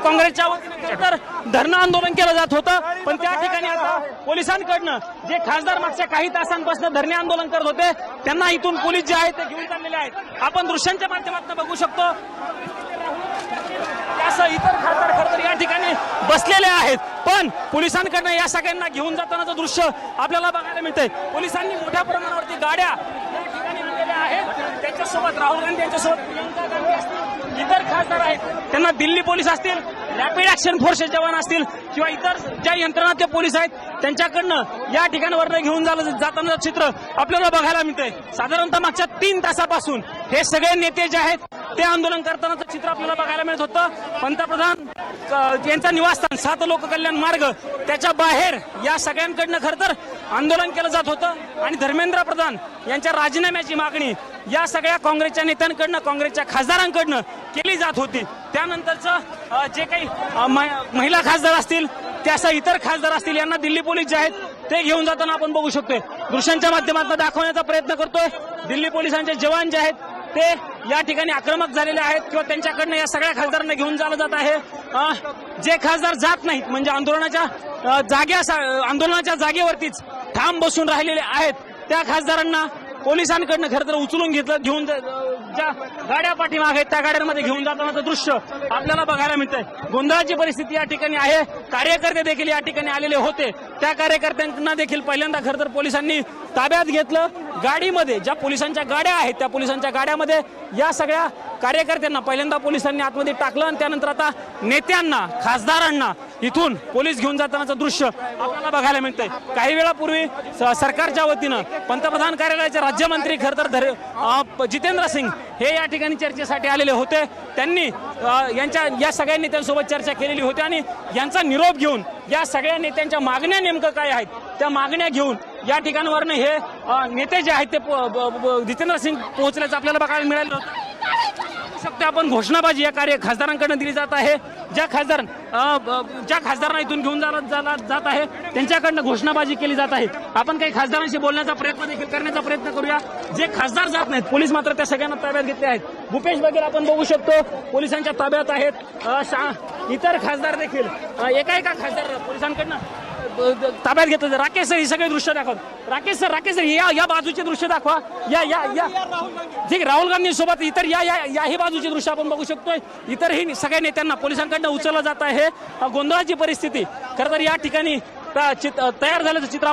काँग्रेसच्या वतीने तर धरणं आंदोलन केलं जात होतं, पण त्या ठिकाणी आता पोलिसांकडनं जे खासदार मागच्या काही तासांपासून धरणे आंदोलन करत होते त्यांना इथून पोलीस जे आहेत ते घेऊन चाललेले आहेत. आपण दृश्यांच्या माध्यमातून बघू शकतो. असं इतर खासदार खरं तर या ठिकाणी बसलेले आहेत, पण पोलिसांकडनं या सगळ्यांना घेऊन जातानाचं दृश्य आपल्याला बघायला मिळतंय. पोलिसांनी मोठ्या प्रमाणावरती गाड्या या ठिकाणी आणलेल्या आहेत. त्यांच्यासोबत राहुल गांधी यांच्यासोबत प्रियंका गांधी असतील, इतर खासदार आहेत, त्यांना दिल्ली पोलीस असतील, रॅपिड ऍक्शन फोर्सचे जवान असतील किंवा इतर ज्या यंत्रणाचे पोलीस आहेत त्यांच्याकडनं या ठिकाणावरनं घेऊन जाताना चित्र आपल्याला बघायला मिळतंय. साधारणतः मागच्या 3 तासापासून हे सगळे नेते जे आहेत ते आंदोलन करतानाचं चित्र आपल्याला बघायला मिळत होतं. पंतप्रधान यांचा निवासस्थान 7 लोक कल्याण मार्ग त्याच्या बाहेर या सगळ्यांकडनं खरं तर आंदोलन केलं जात होतं आणि धर्मेंद्र प्रधान यांच्या राजीनाम्याची मागणी या सगळ्या काँग्रेसच्या नेत्यांकडनं, काँग्रेसच्या खासदारांकडनं केली जात होती. त्यानंतरचं जे काही महिला खासदार असतील त्यासह इतर खासदार असतील यांना दिल्ली पोलीस जे आहेत ते घेऊन जाताना आपण बघू शकतोय. दृश्यांच्या माध्यमातून दाखवण्याचा प्रयत्न करतोय. दिल्ली पोलिसांचे जवान जे आहेत ते या ठिकाणी आक्रमक झालेले आहेत किंवा त्यांच्याकडनं या सगळ्या खासदारांना घेऊन जालं जात आहे. जे खासदार जात नाहीत म्हणजे आंदोलनाच्या जागेवरतीच ठाम बसून राहिलेले आहेत त्या खासदारांना पोलिसांकडनं खरं तर उचलून घेऊन ज्या गाड्या पाठीमागे आहेत त्या गाड्यांमध्ये घेऊन जातानाचं दृश्य आपल्याला बघायला मिळतंय. गोंधळाची परिस्थिती या ठिकाणी आहे. कार्यकर्ते देखील या ठिकाणी आलेले होते. त्या कार्यकर्त्यांना देखील पहिल्यांदा खरं तर पोलिसांनी ताब्यात घेतलं. गाडीमध्ये ज्या पोलिसांच्या गाड्या आहेत त्या पोलिसांच्या गाड्यामध्ये या सगळ्या कार्यकर्त्यांना पहिल्यांदा पोलिसांनी आतमध्ये टाकलं आणि त्यानंतर आता नेत्यांना, खासदारांना इथून पोलीस घेऊन जातानाचं दृश्य आपल्याला बघायला मिळतंय. काही वेळापूर्वी सरकारच्या वतीनं पंतप्रधान कार्यालयाचे राज्यमंत्री खरं तर जितेंद्र सिंग हे या ठिकाणी चर्चेसाठी आलेले होते. त्यांनी या सगळ्या नेत्यांसोबत चर्चा केलेली होती आणि यांचा निरोप घेऊन या सगळ्या नेत्यांच्या मागण्या नेमकं काय आहेत त्या मागण्या घेऊन या ठिकाणावरनं हे नेते जे आहेत ते जितेंद्र सिंग पोहोचल्याचं आपल्याला बघायला मिळालं होतं. आपण घोषणाबाजी या खासदारांकडून दिली जात आहे. ज्या खासदारांना इथून घेऊन जात आहे त्यांच्याकडनं घोषणाबाजी केली जात आहे. आपण काही खासदारांशी बोलण्याचा प्रयत्न देखील करण्याचा प्रयत्न करूया. जे खासदार जात नाहीत पोलीस मात्र त्या सगळ्यांना ताब्यात घेतले आहेत. भूपेश बघेल आपण बघू शकतो पोलिसांच्या ताब्यात आहेत. इतर खासदार देखील एका खासदार पोलिसांकडनं ताब्यात घेतलं. राकेश सर ही सगळे दृश्य दाखवा. राकेश सर या बाजूचे दृश्य दाखवा. जे राहुल गांधी सोबत इतर ही बाजूचे दृश्य आपण बघू शकतोय. इतरही सगळ्या नेत्यांना पोलिसांकडनं उचललं जात आहे. गोंधळाची परिस्थिती खरं तर या ठिकाणी तयार झाल्याचं चित्र